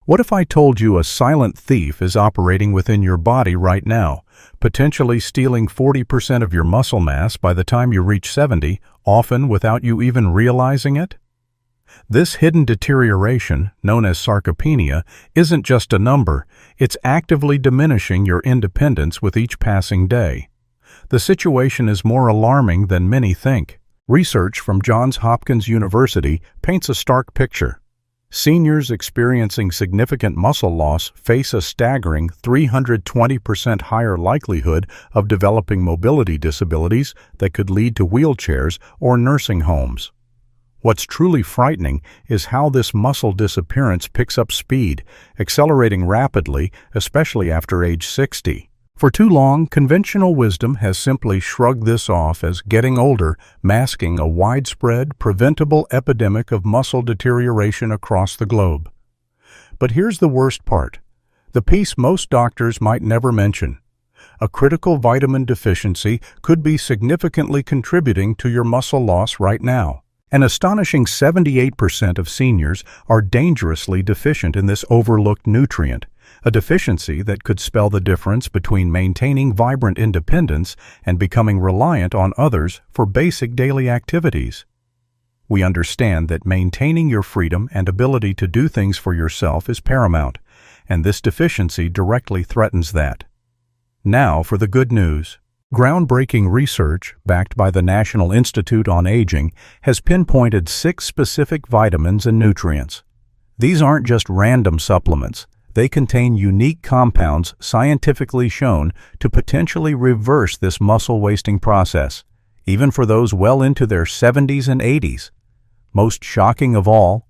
What if I told you a silent thief is operating within your body right now, potentially stealing 40% of your muscle mass by the time you reach 70, often without you even realizing it? This hidden deterioration, known as sarcopenia, isn't just a number, it's actively diminishing your independence with each passing day. The situation is more alarming than many think. Research from Johns Hopkins University paints a stark picture. Seniors experiencing significant muscle loss face a staggering 320% higher likelihood of developing mobility disabilities that could lead to wheelchairs or nursing homes. What's truly frightening is how this muscle disappearance picks up speed, accelerating rapidly, especially after age 60. For too long, conventional wisdom has simply shrugged this off as getting older, masking a widespread, preventable epidemic of muscle deterioration across the globe. But here's the worst part, the piece most doctors might never mention. A critical vitamin deficiency could be significantly contributing to your muscle loss right now. An astonishing 78% of seniors are dangerously deficient in this overlooked nutrient, a deficiency that could spell the difference between maintaining vibrant independence and becoming reliant on others for basic daily activities. We understand that maintaining your freedom and ability to do things for yourself is paramount, and this deficiency directly threatens that. Now for the good news. Groundbreaking research, backed by the National Institute on Aging, has pinpointed 6 specific vitamins and nutrients. These aren't just random supplements. They contain unique compounds scientifically shown to potentially reverse this muscle-wasting process, even for those well into their 70s and 80s. Most shocking of all,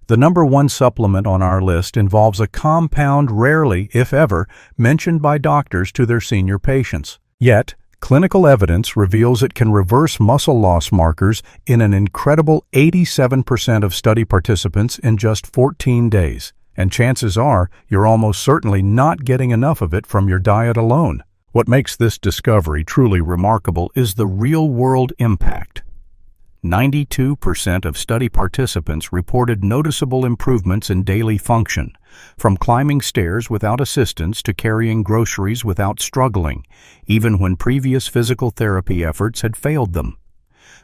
the number 1 supplement on our list involves a compound rarely, if ever, mentioned by doctors to their senior patients. Yet, clinical evidence reveals it can reverse muscle loss markers in an incredible 87% of study participants in just 14 days. And chances are you're almost certainly not getting enough of it from your diet alone. What makes this discovery truly remarkable is the real-world impact. 92% of study participants reported noticeable improvements in daily function, from climbing stairs without assistance to carrying groceries without struggling, even when previous physical therapy efforts had failed them.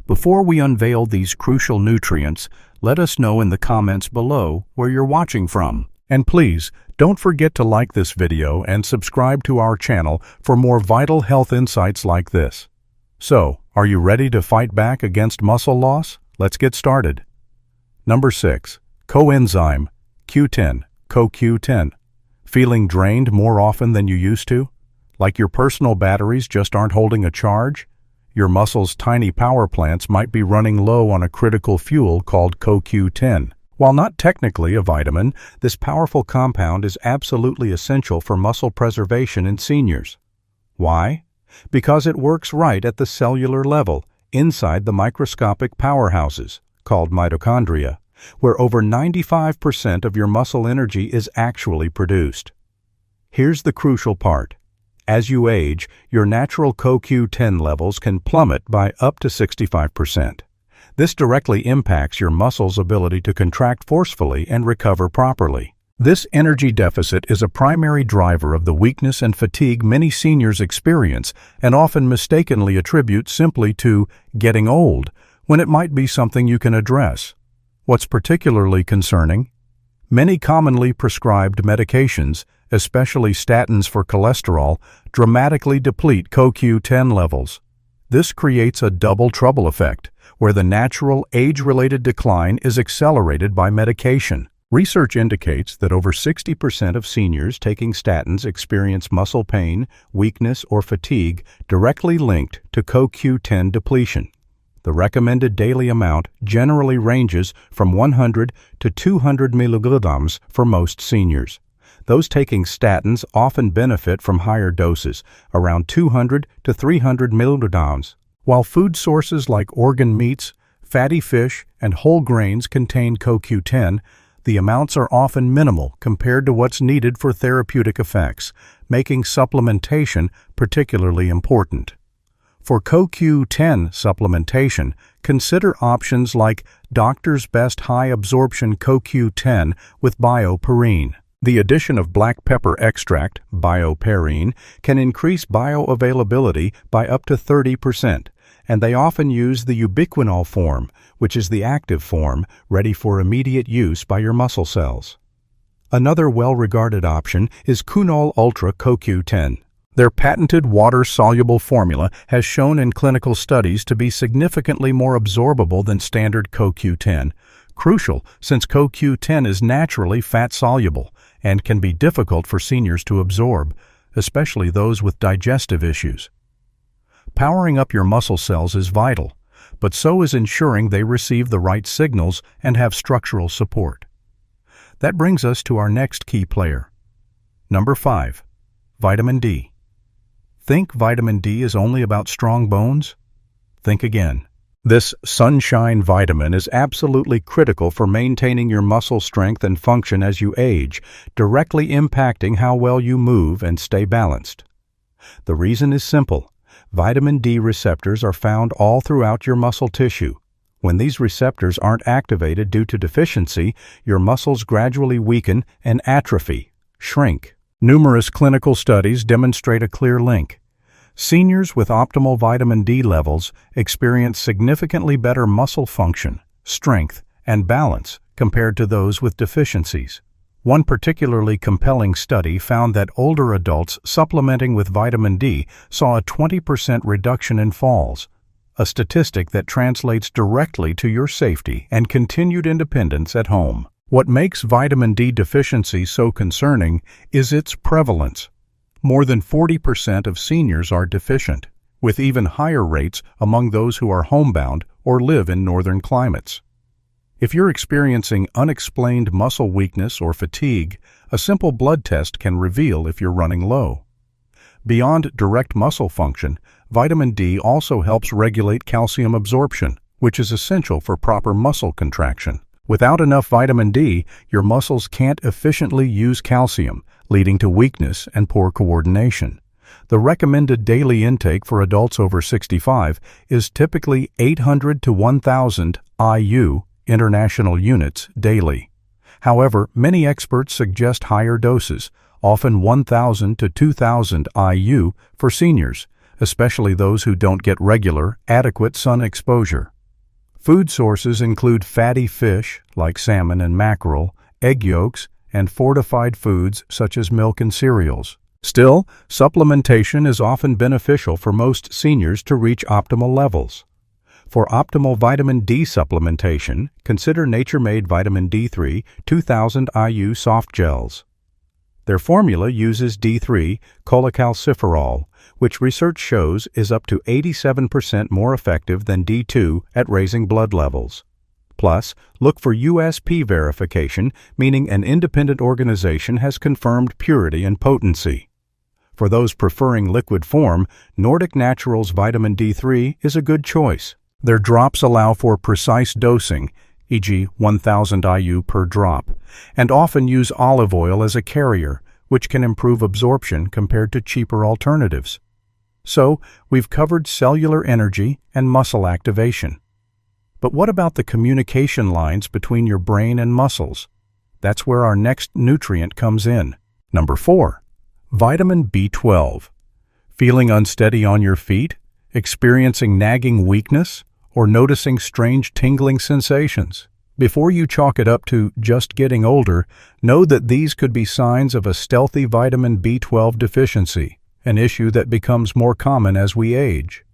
Before we unveil these crucial nutrients, let us know in the comments below where you're watching from. And please, don't forget to like this video and subscribe to our channel for more vital health insights like this. So, are you ready to fight back against muscle loss? Let's get started. Number 6. Coenzyme Q10, CoQ10. Feeling drained more often than you used to? Like your personal batteries just aren't holding a charge? Your muscles' tiny power plants might be running low on a critical fuel called CoQ10. While not technically a vitamin, this powerful compound is absolutely essential for muscle preservation in seniors. Why? Because it works right at the cellular level, inside the microscopic powerhouses, called mitochondria, where over 95% of your muscle energy is actually produced. Here's the crucial part. As you age, your natural CoQ10 levels can plummet by up to 65%. This directly impacts your muscles' ability to contract forcefully and recover properly. This energy deficit is a primary driver of the weakness and fatigue many seniors experience and often mistakenly attribute simply to getting old, when it might be something you can address. What's particularly concerning? Many commonly prescribed medications, especially statins for cholesterol, dramatically deplete CoQ10 levels. This creates a double trouble effect, where the natural age-related decline is accelerated by medication. Research indicates that over 60% of seniors taking statins experience muscle pain, weakness, or fatigue directly linked to CoQ10 depletion. The recommended daily amount generally ranges from 100 to 200 milligrams for most seniors. Those taking statins often benefit from higher doses, around 200 to 300 milligrams. While food sources like organ meats, fatty fish, and whole grains contain CoQ10, the amounts are often minimal compared to what's needed for therapeutic effects, making supplementation particularly important. For CoQ10 supplementation, consider options like Doctor's Best High Absorption CoQ10 with bioperine. The addition of black pepper extract, bioperine, can increase bioavailability by up to 30%, and they often use the ubiquinol form, which is the active form, ready for immediate use by your muscle cells. Another well-regarded option is Cunol Ultra CoQ10. Their patented water-soluble formula has shown in clinical studies to be significantly more absorbable than standard CoQ10, crucial since CoQ10 is naturally fat-soluble and can be difficult for seniors to absorb, especially those with digestive issues. Powering up your muscle cells is vital, but so is ensuring they receive the right signals and have structural support. That brings us to our next key player. Number 5. Vitamin D. Think vitamin D is only about strong bones? Think again. This sunshine vitamin is absolutely critical for maintaining your muscle strength and function as you age, directly impacting how well you move and stay balanced. The reason is simple. Vitamin D receptors are found all throughout your muscle tissue. When these receptors aren't activated due to deficiency, your muscles gradually weaken and atrophy, shrink. Numerous clinical studies demonstrate a clear link. Seniors with optimal vitamin D levels experience significantly better muscle function, strength, and balance compared to those with deficiencies. One particularly compelling study found that older adults supplementing with vitamin D saw a 20% reduction in falls, a statistic that translates directly to your safety and continued independence at home. What makes vitamin D deficiency so concerning is its prevalence. More than 40% of seniors are deficient, with even higher rates among those who are homebound or live in northern climates. If you're experiencing unexplained muscle weakness or fatigue, a simple blood test can reveal if you're running low. Beyond direct muscle function, vitamin D also helps regulate calcium absorption, which is essential for proper muscle contraction. Without enough vitamin D, your muscles can't efficiently use calcium, leading to weakness and poor coordination. The recommended daily intake for adults over 65 is typically 800 to 1,000 IU, international units, daily. However, many experts suggest higher doses, often 1,000 to 2,000 IU for seniors, especially those who don't get regular, adequate sun exposure. Food sources include fatty fish, like salmon and mackerel, egg yolks, and fortified foods such as milk and cereals. Still, supplementation is often beneficial for most seniors to reach optimal levels. For optimal vitamin D supplementation, consider Nature-Made Vitamin D3 2000 IU soft gels. Their formula uses D3 cholecalciferol, which research shows is up to 87% more effective than D2 at raising blood levels. Plus, look for USP verification, meaning an independent organization has confirmed purity and potency. For those preferring liquid form, Nordic Naturals Vitamin D3 is a good choice. Their drops allow for precise dosing, e.g. 1,000 IU per drop, and often use olive oil as a carrier, which can improve absorption compared to cheaper alternatives. So, we've covered cellular energy and muscle activation. But what about the communication lines between your brain and muscles? That's where our next nutrient comes in. Number 4. Vitamin B12. Feeling unsteady on your feet? Experiencing nagging weakness? Or noticing strange tingling sensations? Before you chalk it up to just getting older, know that these could be signs of a stealthy vitamin B12 deficiency, an issue that becomes more common as we age.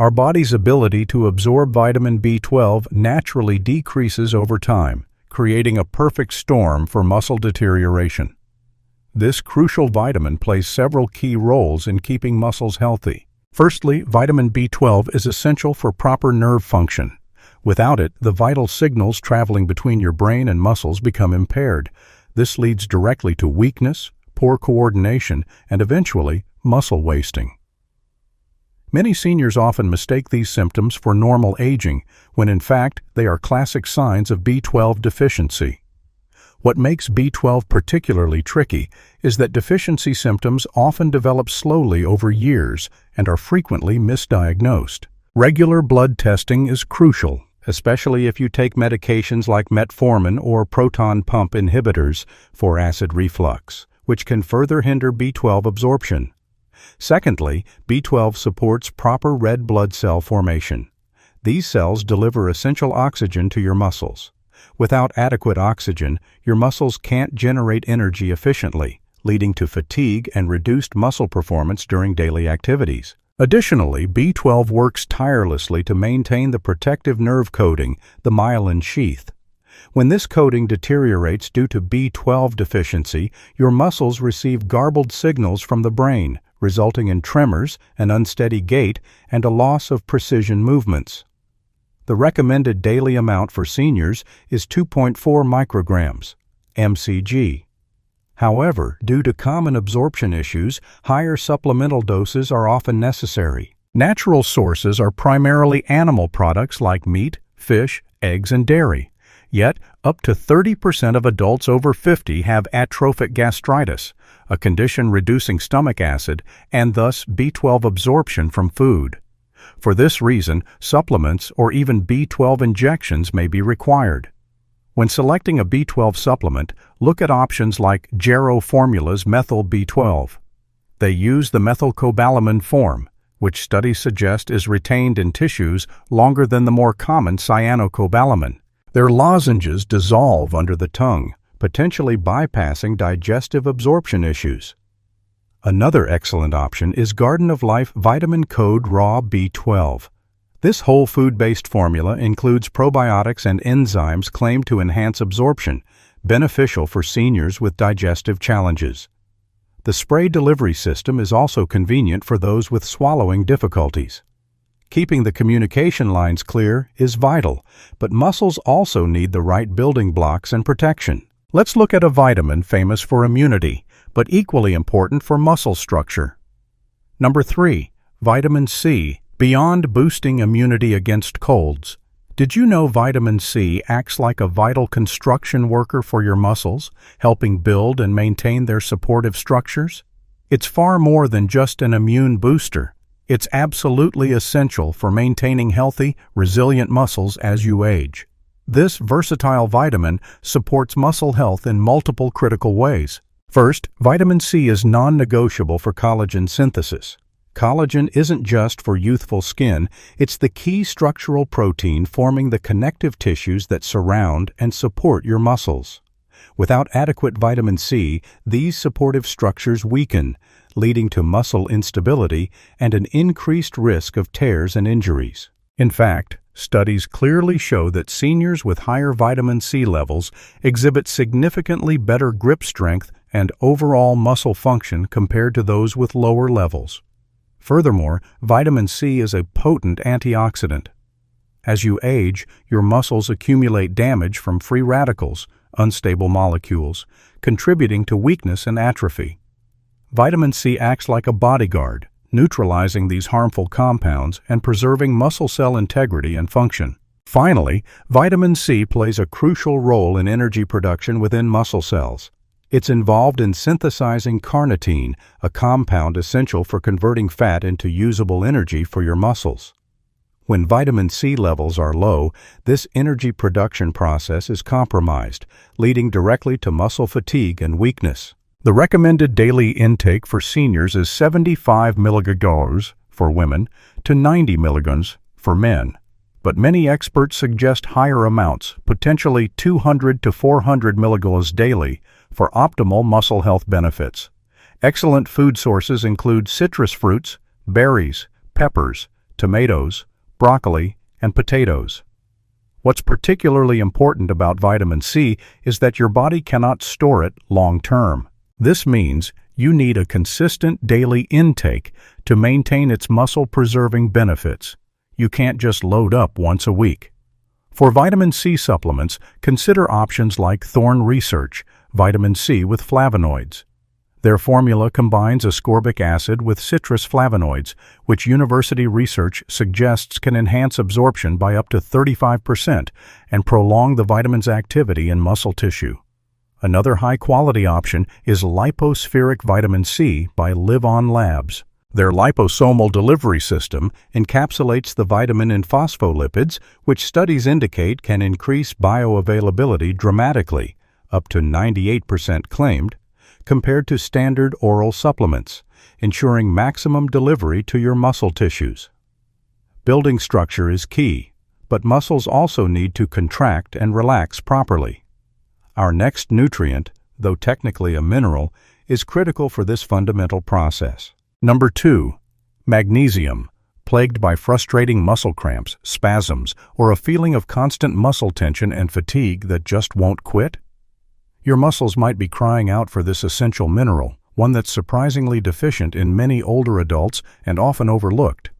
Our body's ability to absorb vitamin B12 naturally decreases over time, creating a perfect storm for muscle deterioration. This crucial vitamin plays several key roles in keeping muscles healthy. Firstly, vitamin B12 is essential for proper nerve function. Without it, the vital signals traveling between your brain and muscles become impaired. This leads directly to weakness, poor coordination, and eventually, muscle wasting. Many seniors often mistake these symptoms for normal aging, when in fact, they are classic signs of B12 deficiency. What makes B12 particularly tricky is that deficiency symptoms often develop slowly over years and are frequently misdiagnosed. Regular blood testing is crucial, especially if you take medications like metformin or proton pump inhibitors for acid reflux, which can further hinder B12 absorption. Secondly, B12 supports proper red blood cell formation. These cells deliver essential oxygen to your muscles. Without adequate oxygen, your muscles can't generate energy efficiently, leading to fatigue and reduced muscle performance during daily activities. Additionally, B12 works tirelessly to maintain the protective nerve coating, the myelin sheath. When this coating deteriorates due to B12 deficiency, your muscles receive garbled signals from the brain, resulting in tremors, an unsteady gait, and a loss of precision movements. The recommended daily amount for seniors is 2.4 micrograms, mcg. However, due to common absorption issues, higher supplemental doses are often necessary. Natural sources are primarily animal products like meat, fish, eggs, and dairy. Yet, up to 30% of adults over 50 have atrophic gastritis, a condition reducing stomach acid and thus B12 absorption from food. For this reason, supplements or even B12 injections may be required. When selecting a B12 supplement, look at options like Jarrow Formula's Methyl B12. They use the methylcobalamin form, which studies suggest is retained in tissues longer than the more common cyanocobalamin. Their lozenges dissolve under the tongue, potentially bypassing digestive absorption issues. Another excellent option is Garden of Life Vitamin Code Raw B12. This whole food-based formula includes probiotics and enzymes claimed to enhance absorption, beneficial for seniors with digestive challenges. The spray delivery system is also convenient for those with swallowing difficulties. Keeping the communication lines clear is vital, but muscles also need the right building blocks and protection. Let's look at a vitamin famous for immunity, but equally important for muscle structure. Number 3. Vitamin C. Beyond boosting immunity against colds, did you know vitamin C acts like a vital construction worker for your muscles, helping build and maintain their supportive structures? It's far more than just an immune booster. It's absolutely essential for maintaining healthy, resilient muscles as you age. This versatile vitamin supports muscle health in multiple critical ways. First, vitamin C is non-negotiable for collagen synthesis. Collagen isn't just for youthful skin, it's the key structural protein forming the connective tissues that surround and support your muscles. Without adequate vitamin C, these supportive structures weaken, leading to muscle instability and an increased risk of tears and injuries. In fact, studies clearly show that seniors with higher vitamin C levels exhibit significantly better grip strength and overall muscle function compared to those with lower levels. Furthermore, vitamin C is a potent antioxidant. As you age, your muscles accumulate damage from free radicals, unstable molecules, contributing to weakness and atrophy. Vitamin C acts like a bodyguard, neutralizing these harmful compounds and preserving muscle cell integrity and function. Finally, vitamin C plays a crucial role in energy production within muscle cells. It's involved in synthesizing carnitine, a compound essential for converting fat into usable energy for your muscles. When vitamin C levels are low, this energy production process is compromised, leading directly to muscle fatigue and weakness. The recommended daily intake for seniors is 75 mg for women to 90 mg for men. But many experts suggest higher amounts, potentially 200 to 400 mg daily, for optimal muscle health benefits. Excellent food sources include citrus fruits, berries, peppers, tomatoes, broccoli, and potatoes. What's particularly important about vitamin C is that your body cannot store it long term. This means you need a consistent daily intake to maintain its muscle-preserving benefits. You can't just load up once a week. For vitamin C supplements, consider options like Thorne Research, vitamin C with flavonoids. Their formula combines ascorbic acid with citrus flavonoids, which university research suggests can enhance absorption by up to 35% and prolong the vitamin's activity in muscle tissue. Another high-quality option is lipospheric vitamin C by Live On Labs. Their liposomal delivery system encapsulates the vitamin in phospholipids, which studies indicate can increase bioavailability dramatically, up to 98% claimed, compared to standard oral supplements, ensuring maximum delivery to your muscle tissues. Building structure is key, but muscles also need to contract and relax properly. Our next nutrient, though technically a mineral, is critical for this fundamental process. Number 2. Magnesium. Plagued by frustrating muscle cramps, spasms, or a feeling of constant muscle tension and fatigue that just won't quit? Your muscles might be crying out for this essential mineral, one that's surprisingly deficient in many older adults and often overlooked.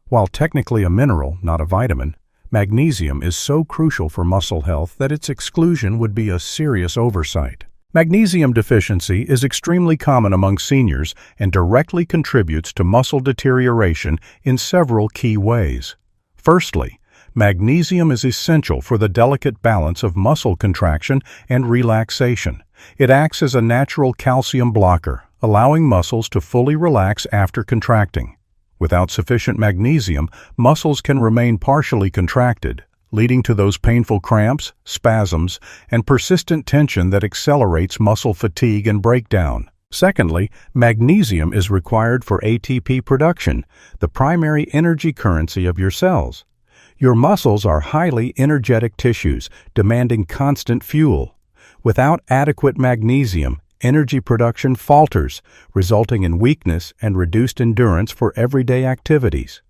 While technically a mineral, not a vitamin, magnesium is so crucial for muscle health that its exclusion would be a serious oversight. Magnesium deficiency is extremely common among seniors and directly contributes to muscle deterioration in several key ways. Firstly, magnesium is essential for the delicate balance of muscle contraction and relaxation. It acts as a natural calcium blocker, allowing muscles to fully relax after contracting. Without sufficient magnesium, muscles can remain partially contracted, leading to those painful cramps, spasms, and persistent tension that accelerates muscle fatigue and breakdown. Secondly, magnesium is required for ATP production, the primary energy currency of your cells. Your muscles are highly energetic tissues, demanding constant fuel. Without adequate magnesium, energy production falters, resulting in weakness and reduced endurance for everyday activities.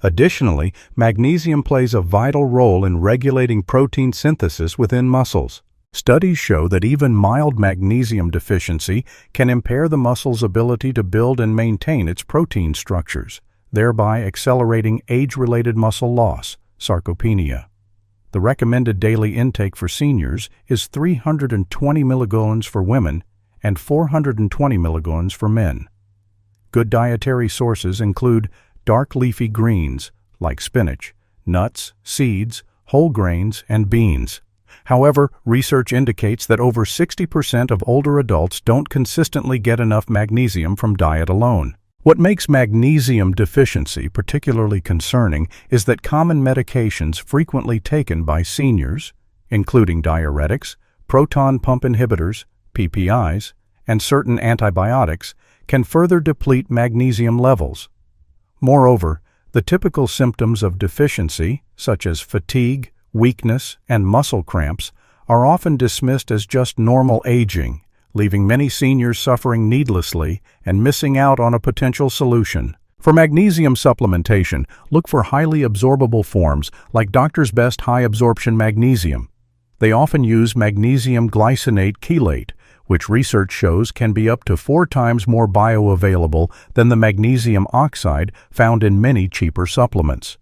Additionally, magnesium plays a vital role in regulating protein synthesis within muscles. Studies show that even mild magnesium deficiency can impair the muscle's ability to build and maintain its protein structures, thereby accelerating age-related muscle loss, sarcopenia. The recommended daily intake for seniors is 320 milligrams for women and 420 milligrams for men. Good dietary sources include dark leafy greens, like spinach, nuts, seeds, whole grains, and beans. However, research indicates that over 60% of older adults don't consistently get enough magnesium from diet alone. What makes magnesium deficiency particularly concerning is that common medications frequently taken by seniors, including diuretics, proton pump inhibitors, PPIs, and certain antibiotics, can further deplete magnesium levels. Moreover, the typical symptoms of deficiency, such as fatigue, weakness, and muscle cramps, are often dismissed as just normal aging, leaving many seniors suffering needlessly and missing out on a potential solution. For magnesium supplementation, look for highly absorbable forms like Doctor's Best High Absorption Magnesium. They often use magnesium glycinate chelate, which research shows can be up to 4 times more bioavailable than the magnesium oxide found in many cheaper supplements.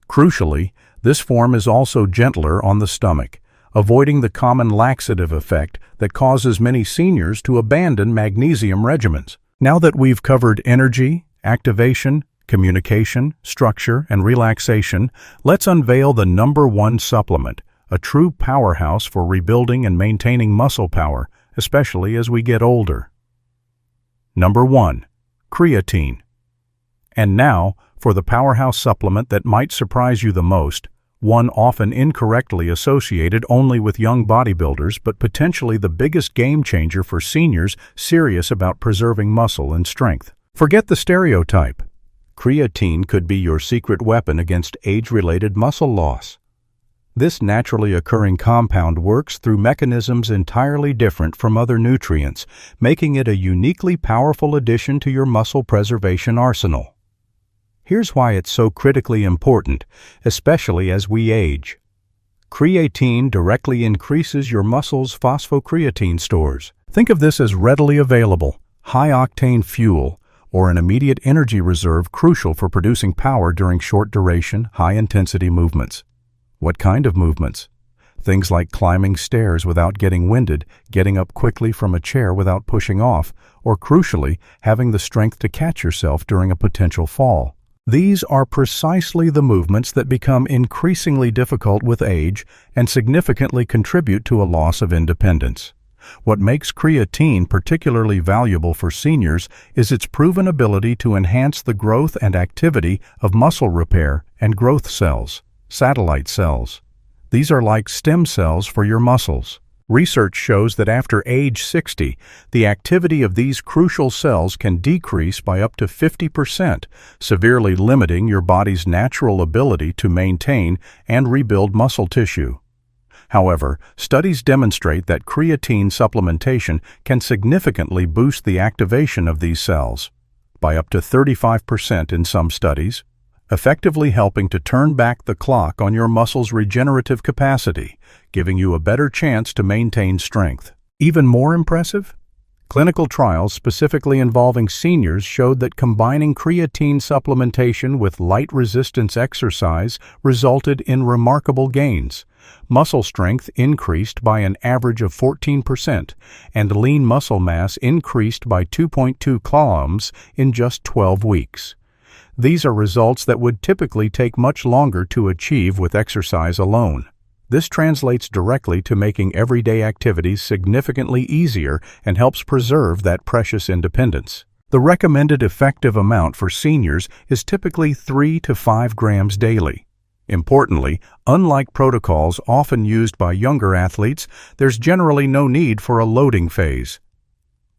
Crucially, this form is also gentler on the stomach, avoiding the common laxative effect that causes many seniors to abandon magnesium regimens. Now that we've covered energy, activation, communication, structure, and relaxation, let's unveil the number 1 supplement, a true powerhouse for rebuilding and maintaining muscle power, especially as we get older. Number 1. Creatine. And now, for the powerhouse supplement that might surprise you the most, one often incorrectly associated only with young bodybuilders, but potentially the biggest game changer for seniors serious about preserving muscle and strength. Forget the stereotype. Creatine could be your secret weapon against age-related muscle loss. This naturally occurring compound works through mechanisms entirely different from other nutrients, making it a uniquely powerful addition to your muscle preservation arsenal. Here's why it's so critically important, especially as we age. Creatine directly increases your muscle's phosphocreatine stores. Think of this as readily available, high-octane fuel, or an immediate energy reserve crucial for producing power during short-duration, high-intensity movements. What kind of movements? Things like climbing stairs without getting winded, getting up quickly from a chair without pushing off, or crucially, having the strength to catch yourself during a potential fall. These are precisely the movements that become increasingly difficult with age and significantly contribute to a loss of independence. What makes creatine particularly valuable for seniors is its proven ability to enhance the growth and activity of muscle repair and growth cells, satellite cells. These are like stem cells for your muscles. Research shows that after age 60, the activity of these crucial cells can decrease by up to 50%, severely limiting your body's natural ability to maintain and rebuild muscle tissue. However, studies demonstrate that creatine supplementation can significantly boost the activation of these cells, by up to 35% in some studies, effectively helping to turn back the clock on your muscle's regenerative capacity, giving you a better chance to maintain strength. Even more impressive? Clinical trials specifically involving seniors showed that combining creatine supplementation with light-resistance exercise resulted in remarkable gains. Muscle strength increased by an average of 14%, and lean muscle mass increased by 2.2 kilograms in just 12 weeks. These are results that would typically take much longer to achieve with exercise alone. This translates directly to making everyday activities significantly easier and helps preserve that precious independence. The recommended effective amount for seniors is typically 3 to 5 grams daily. Importantly, unlike protocols often used by younger athletes, there's generally no need for a loading phase.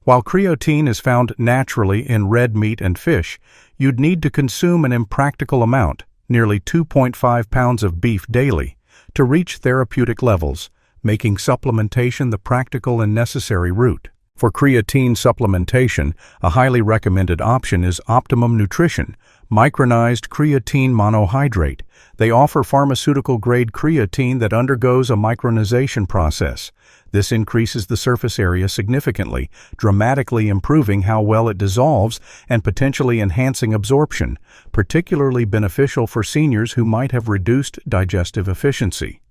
While creatine is found naturally in red meat and fish, you'd need to consume an impractical amount, nearly 2.5 pounds of beef daily, to reach therapeutic levels, making supplementation the practical and necessary route. For creatine supplementation, a highly recommended option is Optimum Nutrition, micronized creatine monohydrate. They offer pharmaceutical-grade creatine that undergoes a micronization process. This increases the surface area significantly, dramatically improving how well it dissolves and potentially enhancing absorption, particularly beneficial for seniors who might have reduced digestive efficiency.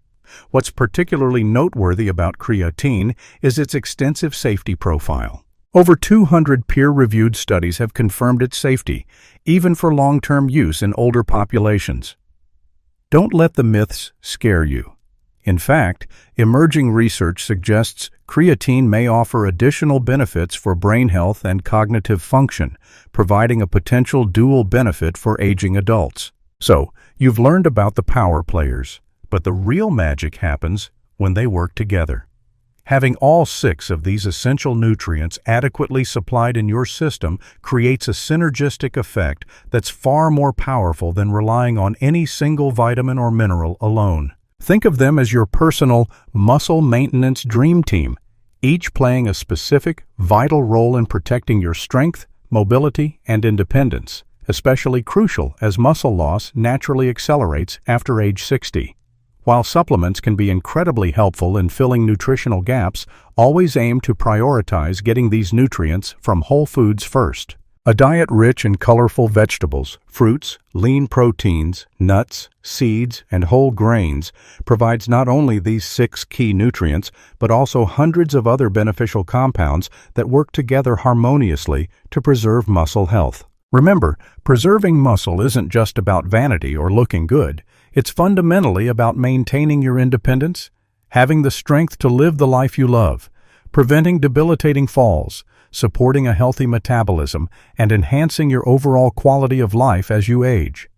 What's particularly noteworthy about creatine is its extensive safety profile. Over 200 peer-reviewed studies have confirmed its safety, even for long-term use in older populations. Don't let the myths scare you. In fact, emerging research suggests creatine may offer additional benefits for brain health and cognitive function, providing a potential dual benefit for aging adults. So, you've learned about the power players, but the real magic happens when they work together. Having all 6 of these essential nutrients adequately supplied in your system creates a synergistic effect that's far more powerful than relying on any single vitamin or mineral alone. Think of them as your personal muscle maintenance dream team, each playing a specific, vital role in protecting your strength, mobility, and independence, especially crucial as muscle loss naturally accelerates after age 60. While supplements can be incredibly helpful in filling nutritional gaps, always aim to prioritize getting these nutrients from whole foods first. A diet rich in colorful vegetables, fruits, lean proteins, nuts, seeds, and whole grains provides not only these 6 key nutrients, but also hundreds of other beneficial compounds that work together harmoniously to preserve muscle health. Remember, preserving muscle isn't just about vanity or looking good. It's fundamentally about maintaining your independence, having the strength to live the life you love, preventing debilitating falls, supporting a healthy metabolism, and enhancing your overall quality of life as you age.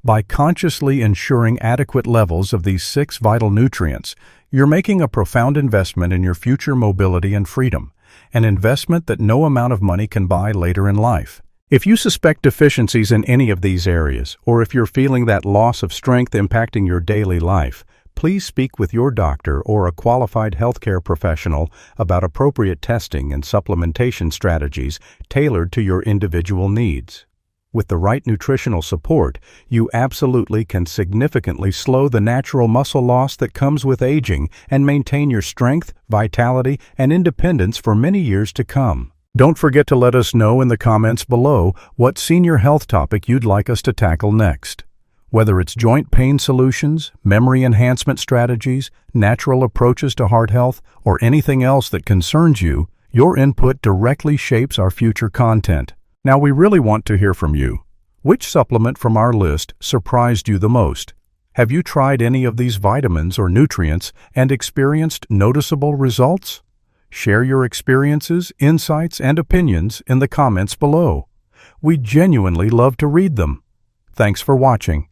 By consciously ensuring adequate levels of these 6 vital nutrients, you're making a profound investment in your future mobility and freedom, an investment that no amount of money can buy later in life. If you suspect deficiencies in any of these areas, or if you're feeling that loss of strength impacting your daily life, please speak with your doctor or a qualified healthcare professional about appropriate testing and supplementation strategies tailored to your individual needs. With the right nutritional support, you absolutely can significantly slow the natural muscle loss that comes with aging and maintain your strength, vitality, and independence for many years to come. Don't forget to let us know in the comments below what senior health topic you'd like us to tackle next. Whether it's joint pain solutions, memory enhancement strategies, natural approaches to heart health, or anything else that concerns you, your input directly shapes our future content. Now we really want to hear from you. Which supplement from our list surprised you the most? Have you tried any of these vitamins or nutrients and experienced noticeable results? Share your experiences, insights, and opinions in the comments below. We genuinely love to read them. Thanks for watching.